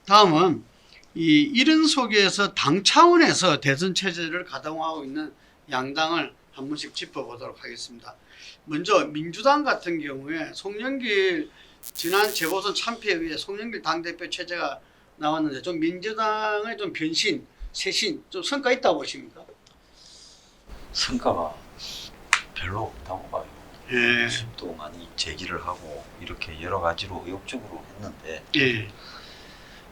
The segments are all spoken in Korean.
다음은 이런 속에서 당 차원에서 대선 체제를 가동하고 있는 양당을 한 번씩 짚어보도록 하겠습니다. 먼저 민주당 같은 경우에 송영길 지난 재보선 참패에 의해 송영길 당대표 체제가 나왔는데 좀 민주당의 좀 변신, 쇄신 좀 성과 있다고 보십니까? 성과가 별로 없다고 봐요. 예. 의심도 많이 제기를 하고 이렇게 여러 가지로 의욕적으로 했는데 예.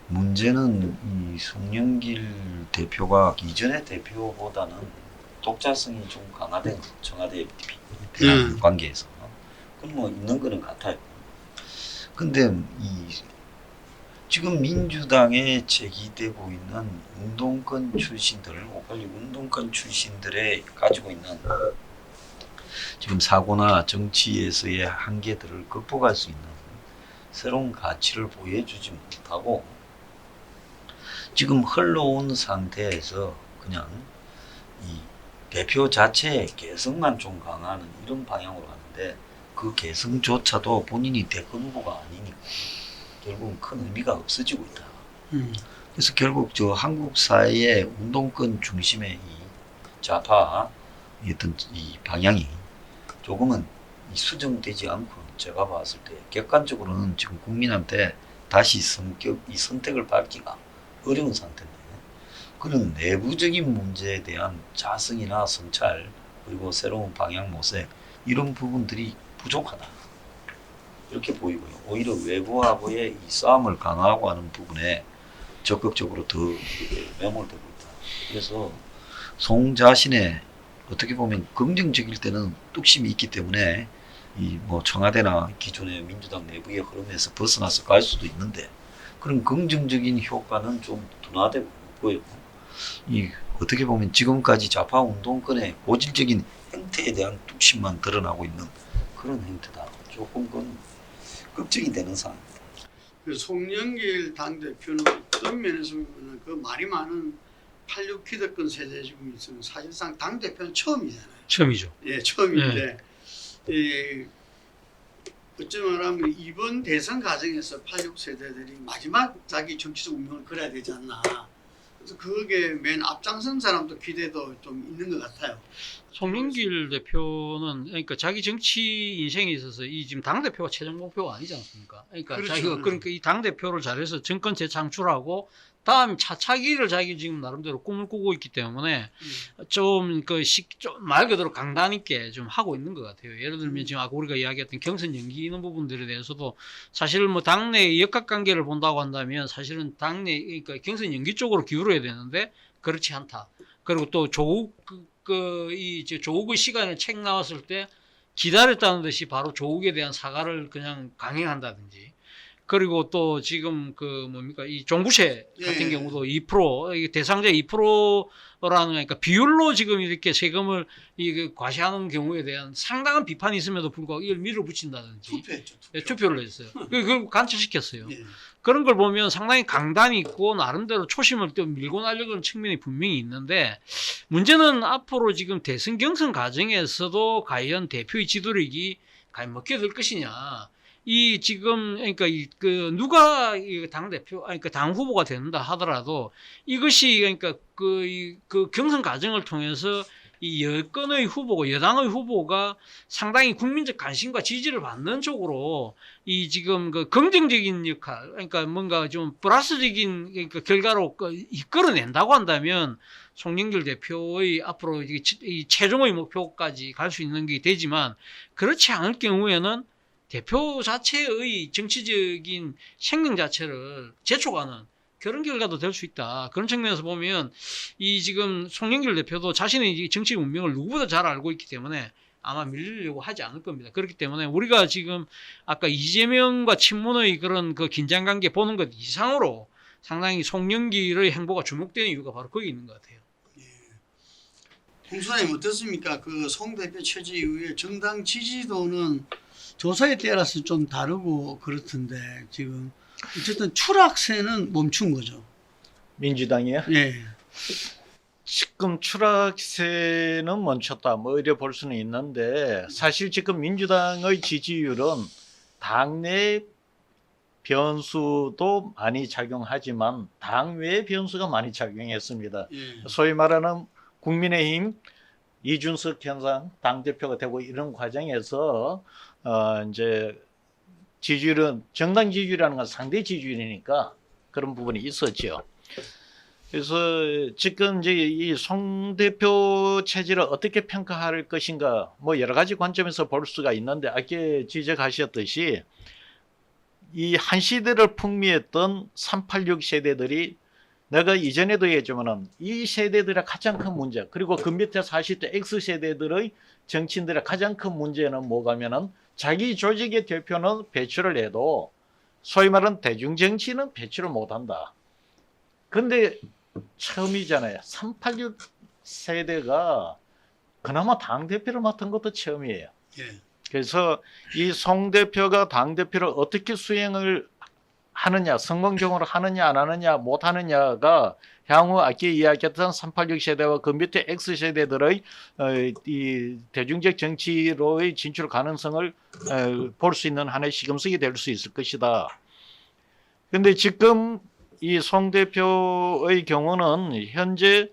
문제는 이 송영길 대표가 이전의 대표보다는 독자성이 좀 강화된 청와대 대한 관계에서 그건 뭐 있는 거는 같아요. 근데 지금 민주당에 제기되고 있는 운동권 출신들, 5.18 운동권 출신들의 가지고 있는 지금 사고나 정치에서의 한계들을 극복할 수 있는 새로운 가치를 보여주지 못하고 지금 흘러온 상태에서 그냥 이 대표 자체의 개성만 좀 강화하는 이런 방향으로 가는데 그 개성조차도 본인이 대권 후보가 아니니까 결국은 큰 의미가 없어지고 있다. 그래서 결국 저 한국 사회의 운동권 중심의 이 좌파 어떤 이 방향이 조금은 수정되지 않고 제가 봤을 때 객관적으로는 지금 국민한테 다시 이 선택을 받기가 어려운 상태인데 그런 내부적인 문제에 대한 자성이나 성찰 그리고 새로운 방향 모색 이런 부분들이 부족하다 이렇게 보이고요. 오히려 외부하고의 이 싸움을 강화하고 하는 부분에 적극적으로 더 매몰되고 있다. 그래서 송 자신의 어떻게 보면 긍정적일 때는 뚝심이 있기 때문에 이 뭐 청와대나 기존의 민주당 내부의 흐름에서 벗어나서 갈 수도 있는데 그런 긍정적인 효과는 좀 둔화되고 있고요. 이 어떻게 보면 지금까지 좌파 운동권의 고질적인 행태에 대한 뚝심만 드러나고 있는 그런 행태다. 조금 그건 걱정이 되는 상황입니다. 그 송영길 당대표는 어떤 면에서 보면 그 말이 많은 86 기득권 세대 중에 있으면 사실상 당대표는 처음이잖아요. 처음이죠. 예, 처음인데 어찌 말하면 이번 대선 과정에서 86 세대들이 마지막 자기 정치적 운명을 걸어야 되지 않나. 그래서 그게 맨 앞장선 사람도 기대도 좀 있는 것 같아요. 송영길 대표는 그러니까 자기 정치 인생에 있어서 이 지금 당 대표가 최종 목표가 아니지 않습니까? 그러니까 그렇죠. 자기가 그러니까 이 당 대표를 잘해서 정권 재창출하고 다음 차차기를 자기 지금 나름대로 꿈을 꾸고 있기 때문에 좀 말 그대로 강단 있게 좀 하고 있는 것 같아요. 예를 들면 지금 아까 우리가 이야기했던 경선 연기 이런 부분들에 대해서도 사실 뭐 당내 역학관계를 본다고 한다면 사실은 당내 그러니까 경선 연기 쪽으로 기울어야 되는데 그렇지 않다. 그리고 또 조국 조국의 시간을 책 나왔을 때 기다렸다는 듯이 바로 조국에 대한 사과를 그냥 강행한다든지 그리고 또 지금 이 종부세 같은 경우도 2% 이게 대상자 2%라는 그러니까 비율로 지금 이렇게 세금을 과세하는 경우에 대한 상당한 비판이 있음에도 불구하고 이걸 밀어붙인다든지 투표했죠. 투표를 했어요. 그걸 간처시켰어요. 예. 그런 걸 보면 상당히 강단이 있고 나름대로 초심을 또 밀고 나려는 측면이 분명히 있는데 문제는 앞으로 지금 대선 경선 과정에서도 과연 대표의 지도력이 과연 먹혀들 것이냐. 이 지금 그러니까 누가 당 대표 그러니까 당 후보가 된다 하더라도 이것이 그러니까 그 경선 과정을 통해서 이 여권의 후보고 여당의 후보가 상당히 국민적 관심과 지지를 받는 쪽으로 이 지금 그 긍정적인 역할 그러니까 뭔가 좀 플러스적인 그러니까 결과로 이끌어낸다고 한다면 송영길 대표의 앞으로 이 최종의 목표까지 갈 수 있는 게 되지만 그렇지 않을 경우에는 대표 자체의 정치적인 생명 자체를 재촉하는 그런 결과도 될 수 있다. 그런 측면에서 보면 이 지금 송영길 대표도 자신의 정치 운명을 누구보다 잘 알고 있기 때문에 아마 밀리려고 하지 않을 겁니다. 그렇기 때문에 우리가 지금 아까 이재명과 친문의 그런 그 긴장 관계 보는 것 이상으로 상당히 송영길의 행보가 주목되는 이유가 바로 거기 있는 것 같아요. 홍수님 어떻습니까? 그 송 대표 취지 이후에 정당 지지도는 조사에 따라서 좀 다르고 그렇던데 지금 어쨌든 추락세는 멈춘 거죠. 민주당이요? 네. 지금 추락세는 멈췄다 뭐 이래 볼 수는 있는데 사실 지금 민주당의 지지율은 당내 변수도 많이 작용하지만 당외의 변수가 많이 작용했습니다. 예. 소위 말하는 국민의힘 이준석 현상 당대표가 되고 이런 과정에서 이제 지지율은 정당 지지율이라는 건 상대 지지율이니까 그런 부분이 있었죠. 그래서 지금 이제 이 송 대표 체제를 어떻게 평가할 것인가 뭐 여러 가지 관점에서 볼 수가 있는데 아까 지적하셨듯이 이 한 시대를 풍미했던 386 세대들이 내가 이전에도 얘기했지만은 이 세대들의 가장 큰 문제 그리고 그 밑에 40대 X세대들의 정치인들의 가장 큰 문제는 뭐가면은 자기 조직의 대표는 배출을 해도 소위 말하는 대중정치는 배출을 못한다. 근데 처음이잖아요. 386 세대가 그나마 당대표를 맡은 것도 처음이에요. 예. 그래서 이 송 대표가 당대표를 어떻게 수행을 하느냐, 성공적으로 하느냐, 안 하느냐, 못 하느냐가 향후 아까 이야기했던 386 세대와 그 밑에 X세대들의 이 대중적 정치로의 진출 가능성을 볼 수 있는 하나의 시금석이 될 수 있을 것이다. 근데 지금 이 송 대표의 경우는 현재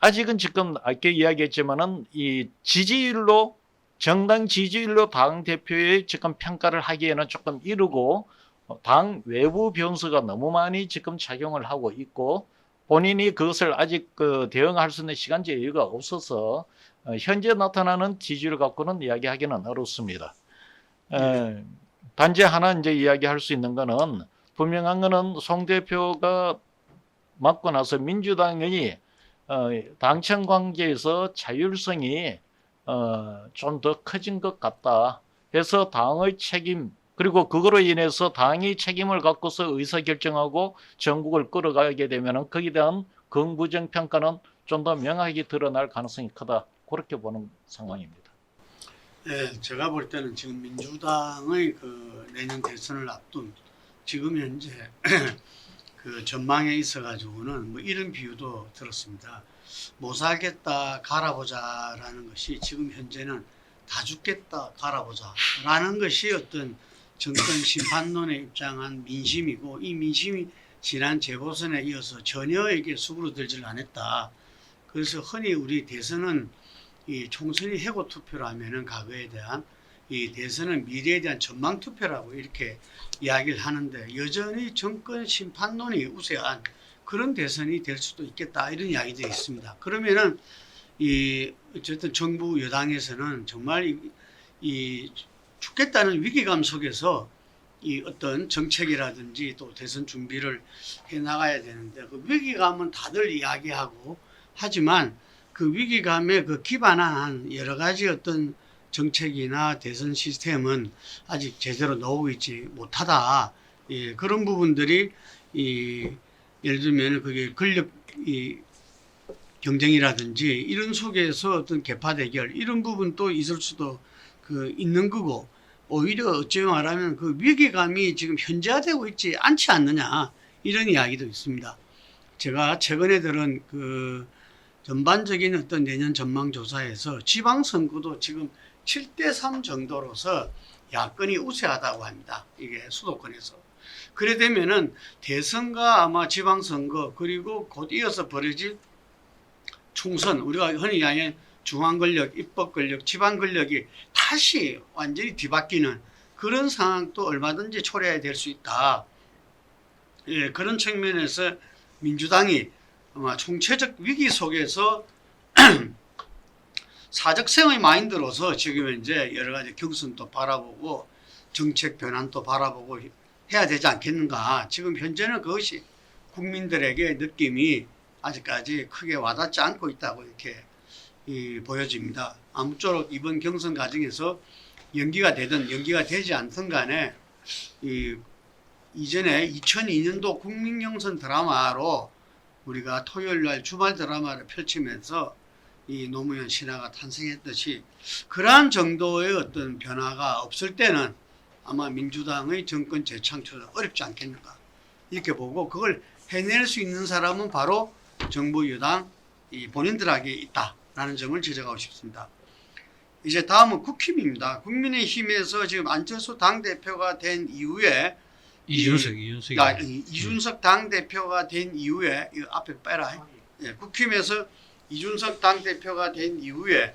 아직은 지금 아까 이야기했지만은 이 지지율로 정당 지지율로 당 대표의 지금 평가를 하기에는 조금 이르고 당 외부 변수가 너무 많이 지금 작용을 하고 있고 본인이 그것을 아직 대응할 수 있는 시간적 여유가 없어서 현재 나타나는 지지율 갖고는 이야기하기는 어렵습니다. 단지 하나 이제 이야기할 수 있는 거는 분명한 거는 송 대표가 맡고 나서 민주당의 당청 관계에서 자율성이 좀 더 커진 것 같다 해서 당의 책임 그리고 그거로 인해서 당이 책임을 갖고서 의사결정하고 전국을 끌어가게 되면 거기에 대한 긍부정 평가는 좀 더 명확하게 드러날 가능성이 크다 그렇게 보는 상황입니다. 예, 제가 볼 때는 지금 민주당의 그 내년 대선을 앞둔 지금 현재 그 전망에 있어가지고는 뭐 이런 비유도 들었습니다. 못 살겠다 갈아보자라는 것이 지금 현재는 다 죽겠다 갈아보자라는 것이 어떤 정권 심판론에 입장한 민심이고 이 민심이 지난 재보선에 이어서 전혀 이게 수그러들지를 않았다. 그래서 흔히 우리 대선은 이 총선이 해고 투표라면은 과거에 대한 이 대선은 미래에 대한 전망 투표라고 이렇게 이야기를 하는데 여전히 정권 심판론이 우세한 그런 대선이 될 수도 있겠다 이런 이야기들이 있습니다. 그러면은 이 어쨌든 정부 여당에서는 정말 이 죽겠다는 위기감 속에서 이 어떤 정책이라든지 또 대선 준비를 해 나가야 되는데 그 위기감은 다들 이야기하고 하지만 그 위기감에 그 기반한 여러 가지 어떤 정책이나 대선 시스템은 아직 제대로 나오고 있지 못하다. 예, 그런 부분들이 예를 들면 그게 권력 경쟁이라든지 이런 속에서 어떤 계파 대결 이런 부분도 있을 수도 있는 거고 오히려 어찌 말하면 그 위기감이 지금 현재화되고 있지 않지 않느냐 이런 이야기도 있습니다. 제가 최근에 들은 그 전반적인 어떤 내년 전망조사에서 지방선거도 지금 7대3 정도로서 야권이 우세하다고 합니다. 이게 수도권에서. 그래 되면은 대선과 아마 지방선거 그리고 곧 이어서 벌어질 총선 우리가 흔히 이야기하는 중앙권력, 입법권력, 지방권력이 다시 완전히 뒤바뀌는 그런 상황도 얼마든지 초래해야 될 수 있다. 예, 그런 측면에서 민주당이 아마 총체적 위기 속에서 사적생의 마인드로서 지금 이제 여러 가지 경선도 바라보고 정책 변환도 바라보고 해야 되지 않겠는가. 지금 현재는 그것이 국민들에게 느낌이 아직까지 크게 와닿지 않고 있다고 이렇게 보여집니다. 아무쪼록 이번 경선 과정에서 연기가 되든 연기가 되지 않든 간에 이전에 2002년도 국민경선 드라마로 우리가 토요일 날 주말 드라마를 펼치면서 이 노무현 신화가 탄생했듯이 그러한 정도의 어떤 변화가 없을 때는 아마 민주당의 정권 재창출은 어렵지 않겠는가 이렇게 보고 그걸 해낼 수 있는 사람은 바로 정부 여당 본인들에게 있다라는 점을 지적하고 싶습니다. 이제 다음은 국힘입니다. 국민의힘에서 지금 안철수 당대표가 된 이후에 이준석이. 이준석 당 대표가 된 이후에 이 앞에 빼라. 예, 국힘에서 이준석 당 대표가 된 이후에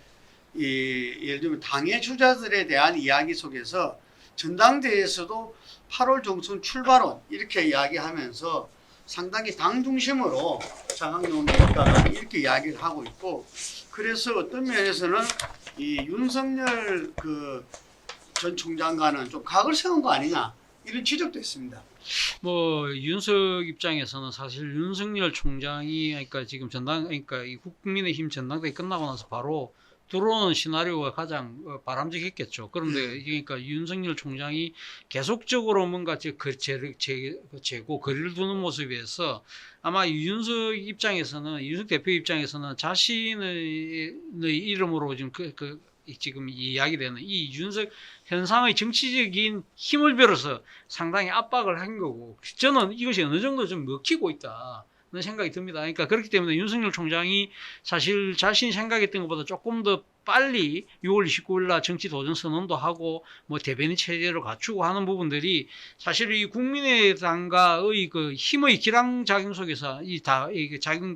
예를 들면 당의 주자들에 대한 이야기 속에서 전당대회에서도 8월 중순 출발론 이렇게 이야기하면서 상당히 당 중심으로 장학용이니까 이렇게 이야기를 하고 있고, 그래서 어떤 면에서는 이 윤석열 전 총장과는 좀 각을 세운 거 아니냐 이런 지적도 있습니다. 뭐 윤석 입장에서는 사실 윤석열 총장이 그러니까 지금 그러니까 이 국민의힘 전당대회 끝나고 나서 바로 들어오는 시나리오가 가장 바람직했겠죠. 그런데 그러니까 윤석열 총장이 계속적으로 뭔가 재고 거리를 두는 모습에서 아마 윤석 대표 입장에서는 자신의 이름으로 지금 지금 이야기되는 이 윤석 현상의 정치적인 힘을 빌어서 상당히 압박을 한 거고, 저는 이것이 어느 정도 좀 먹히고 있다. 는 생각이 듭니다. 그러니까 그렇기 때문에 윤석열 총장이 사실 자신이 생각했던 것보다 조금 더 빨리 6월 29일 날 정치 도전 선언도 하고 뭐 대변인 체제를 갖추고 하는 부분들이 사실 이 국민의당과의 그 힘의 기량작용 속에서 이게 작용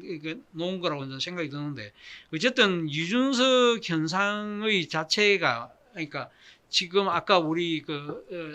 놓은 거라고 저는 생각이 드는데, 어쨌든 이준석 현상의 자체가 그러니까 지금 아까 우리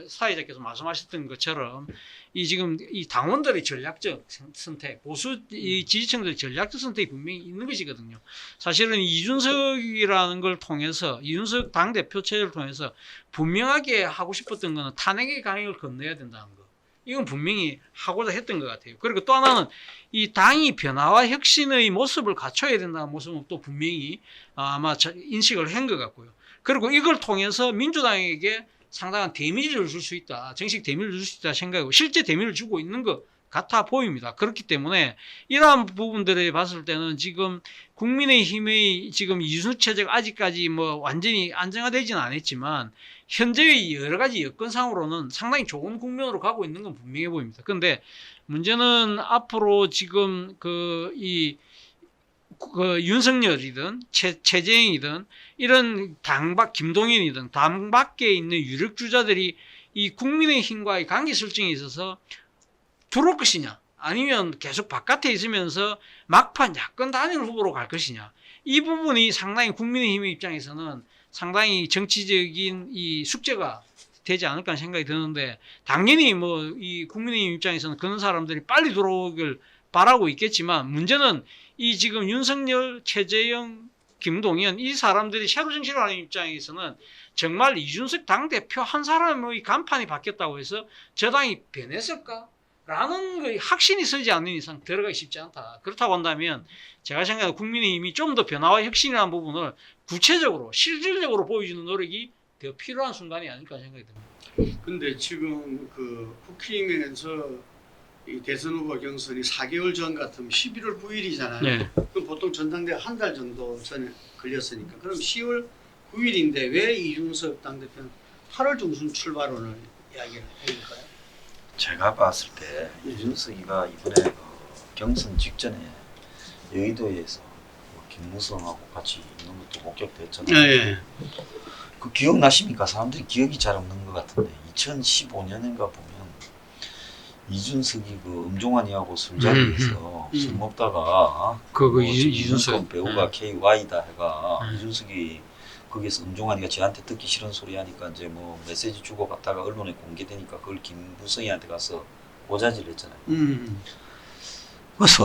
사회자께서 말씀하셨던 것처럼 지금 이 당원들의 전략적 선택, 보수 이 지지층들의 전략적 선택이 분명히 있는 것이거든요. 사실은 이준석이라는 걸 통해서, 이준석 당대표 체제를 통해서 분명하게 하고 싶었던 거는 탄핵의 강행을 건너야 된다는 거. 이건 분명히 하고자 했던 것 같아요. 그리고 또 하나는 이 당이 변화와 혁신의 모습을 갖춰야 된다는 모습은 또 분명히 아마 인식을 한 것 같고요. 그리고 이걸 통해서 민주당에게 상당한 데미지를 줄 수 있다. 정식 데미지를 줄 수 있다 생각하고 실제 데미지를 주고 있는 것 같아 보입니다. 그렇기 때문에 이러한 부분들에 봤을 때는 지금 국민의힘의 지금 이준석 체제가 아직까지 뭐 완전히 안정화되지는 않았지만 현재의 여러 가지 여건상으로는 상당히 좋은 국면으로 가고 있는 건 분명해 보입니다. 그런데 문제는 앞으로 지금 윤석열이든 최재형이든 이런 김동연이든 당 밖에 있는 유력 주자들이 이 국민의힘과의 관계 설정에 있어서 들어올 것이냐, 아니면 계속 바깥에 있으면서 막판 야권 단일 후보로 갈 것이냐, 이 부분이 상당히 국민의힘의 입장에서는 상당히 정치적인 이 숙제가 되지 않을까 하는 생각이 드는데, 당연히 뭐 이 국민의힘 입장에서는 그런 사람들이 빨리 들어오길 바라고 있겠지만, 문제는 이 지금 윤석열, 최재형, 김동연 이 사람들이 새로 정치를 하는 입장에서는 정말 이준석 당대표 한 사람의 간판이 바뀌었다고 해서 저 당이 변했을까? 라는 그 확신이 서지 않는 이상 들어가기 쉽지 않다. 그렇다고 한다면 제가 생각하는 국민의힘이 좀 더 변화와 혁신이라는 부분을 구체적으로 실질적으로 보여주는 노력이 더 필요한 순간이 아닐까 생각이 듭니다. 근데 지금 국힘에서 이 대선 후보 경선이 4개월 전 같으면 11월 9일이잖아요. 네. 그럼 보통 전당대회 한 달 정도 전에 걸렸으니까. 그럼 10월 9일인데 왜 이준석 당대표는 8월 중순 출발론을 이야기를 해볼까요? 제가 봤을 때 이준석이가 이번에 경선 직전에 여의도에서 김무성하고 같이 있는 것도 목격됐잖아요. 예. 그 기억나십니까? 사람들이 기억이 잘 없는 것 같은데 2015년인가 보면 이준석이 음종환이하고 술자리에서 술 먹다가 이준석 배우가 KY다 해가 이준석이 거기서 음종환이가 저한테 듣기 싫은 소리 하니까 이제 뭐 메시지 주고 받다가 언론에 공개되니까 그걸 김무성이한테 가서 고자질을 했잖아요. 그래서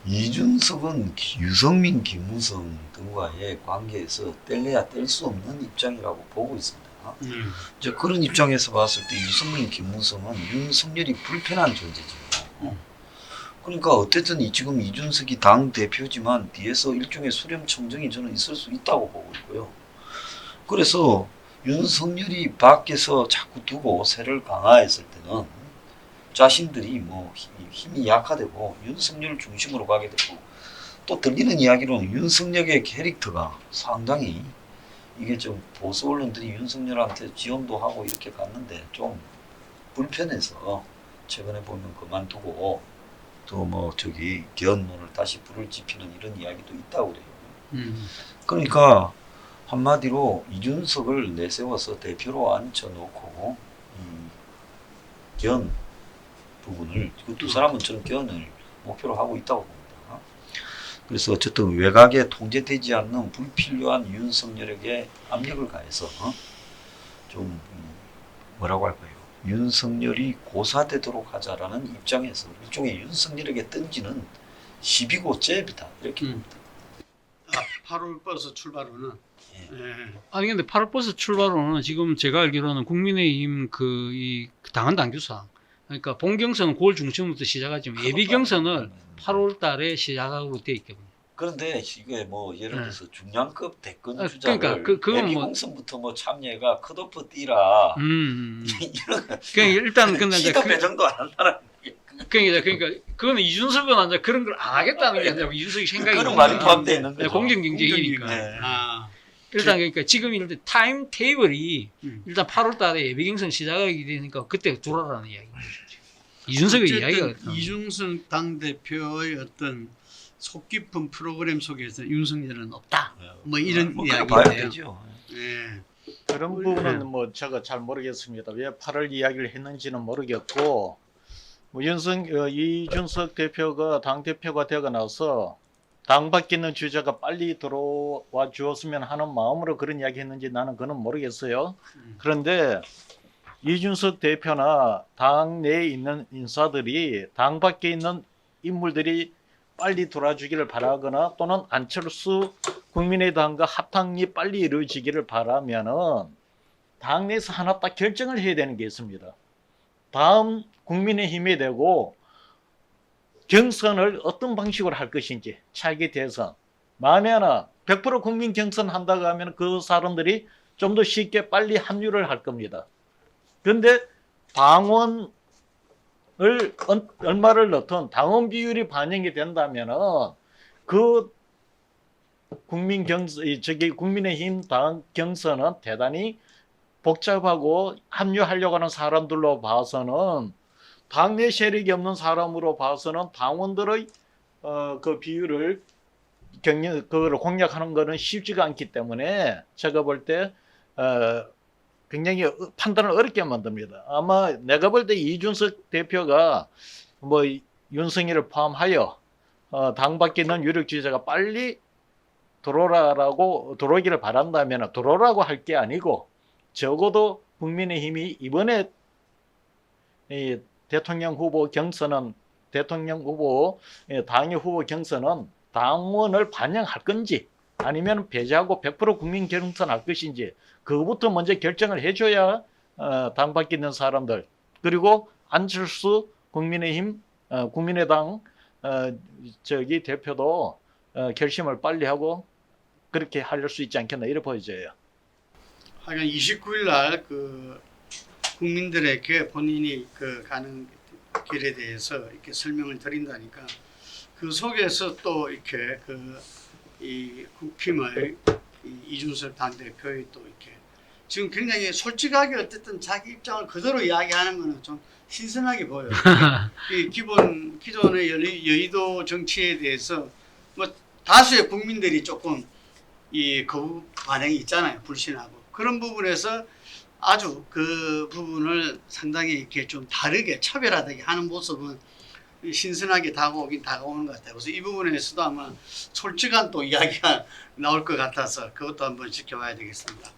이준석은 유성민, 김무성 등과의 관계에서 뗄래야 뗄 수 없는 입장이라고 보고 있습니다. 이제 그런 입장에서 봤을 때 유성민, 김무성은 윤석열이 불편한 존재죠. 그러니까 어쨌든 지금 이준석이 당 대표지만 뒤에서 일종의 수렴 청정이 저는 있을 수 있다고 보고 있고요. 그래서 윤석열이 밖에서 자꾸 두고 세를 강화했을 때는 자신들이 뭐 힘이 약화되고 윤석열 중심으로 가게 되고, 또 들리는 이야기로는 윤석열의 캐릭터가 상당히 이게 좀 보수 언론들이 윤석열한테 지원도 하고 이렇게 갔는데 좀 불편해서 최근에 보면 그만두고 또 뭐 개헌문을 다시 불을 지피는 이런 이야기도 있다고 그래요. 그러니까 한마디로 이준석을 내세워서 대표로 앉혀놓고 견 부분을 그 두 사람은 저는 견을 목표로 하고 있다고 봅니다. 그래서 어쨌든 외곽에 통제되지 않는 불필요한 윤석열에게 압력을 가해서 좀 뭐라고 할까요? 윤석열이 고사되도록 하자라는 입장에서 일종의 윤석열에게 던지는 시비고 잽이다 이렇게 봅니다. 8월 버스 출발로는 예. 예. 아니 근데 8월 버스 출발로는 지금 제가 알기로는 국민의힘 이 당헌 당규상 그러니까 본 경선은 9월 중순부터 시작하지만 예비 경선을 8월 달에 시작하고 돼 있거든요. 그런데 이게 뭐 예를 들어서 중량급 대권 아, 주자를 그러니까 그건 예비 뭐- 공선부터 뭐 참여가 컷오프 뛰라 이런 그러니까 일단 근데 이제 시도 배정도 안 한다는 그러니까 그거는 이준석은 이제 그런 걸 안 하겠다는 게 아니라 이준석이 생각이 그런 있는 말이 거지. 포함되어 있는 네, 거죠. 공정경쟁이니까. 네. 아, 일단 그러니까 지금 이럴 타임 테이블이 음. 일단 8월 달에 예비 경선 시작하게 되니까 그때 돌아라는 이야기인 거죠. 이준석의 이야기가 어쨌든 이준석 당대표의 어떤 속 깊은 프로그램 속에서 윤석열은 없다. 뭐 이런 그렇게 봐야 이야기인데요. 되죠. 예. 그런 부분은 뭐 제가 잘 모르겠습니다. 왜 8월 이야기를 했는지는 모르겠고 뭐 이준석 대표가 당 대표가 되고 나서 당 밖에 있는 주자가 빨리 들어와 주었으면 하는 마음으로 그런 이야기 했는지 나는 그건 모르겠어요. 그런데 이준석 대표나 당 내에 있는 인사들이 당 밖에 있는 인물들이 빨리 돌아주기를 바라거나 또는 안철수 국민의당과 합당이 빨리 이루어지기를 바라면은 당내에서 하나 딱 결정을 해야 되는 게 있습니다. 다음 국민의힘이 되고 경선을 어떤 방식으로 할 것인지 차기 대선 만에 하나 100% 국민 경선 한다고 하면 그 사람들이 좀 더 쉽게 빨리 합류를 할 겁니다. 그런데 당원을 얼마를 넣든 당원 비율이 반영이 된다면은 그 국민의힘 당 경선은 대단히 복잡하고 합류하려고 하는 사람들로 봐서는 당내 세력이 없는 사람으로 봐서는 당원들의 그 비율을 그걸 공략하는 것은 쉽지가 않기 때문에 제가 볼 때 굉장히 판단을 어렵게 만듭니다. 아마 내가 볼 때 이준석 대표가 뭐 윤석열을 포함하여 당 밖에 있는 유력 지지자가 빨리 들어오기를 바란다면 들어오라고 할 게 아니고 적어도 국민의힘이 이번에 이 대통령 후보 당의 후보 경선은 당원을 반영할 건지 아니면 배제하고 100% 국민 경선할 것인지 그거부터 먼저 결정을 해줘야 당 밖에 있는 사람들 그리고 안철수 국민의힘 국민의당 대표도 결심을 빨리 하고 그렇게 할 수 있지 않겠나 이렇게 보여져요. 하여간 29일 날 그 국민들에게 본인이 그 가는 길에 대해서 이렇게 설명을 드린다니까 그 속에서 또 이렇게 이 국힘의 이준석 당대표의 또 이렇게 지금 굉장히 솔직하게 어쨌든 자기 입장을 그대로 이야기하는 거는 좀 신선하게 보여요. 이 기존의 여의도 정치에 대해서 뭐 다수의 국민들이 조금 이 거부 반응이 있잖아요. 불신하고 그런 부분에서 아주 그 부분을 상당히 이렇게 좀 다르게 차별화되게 하는 모습은 신선하게 다가오는 것 같아요. 그래서 이 부분에서도 아마 솔직한 또 이야기가 나올 것 같아서 그것도 한번 지켜봐야 되겠습니다.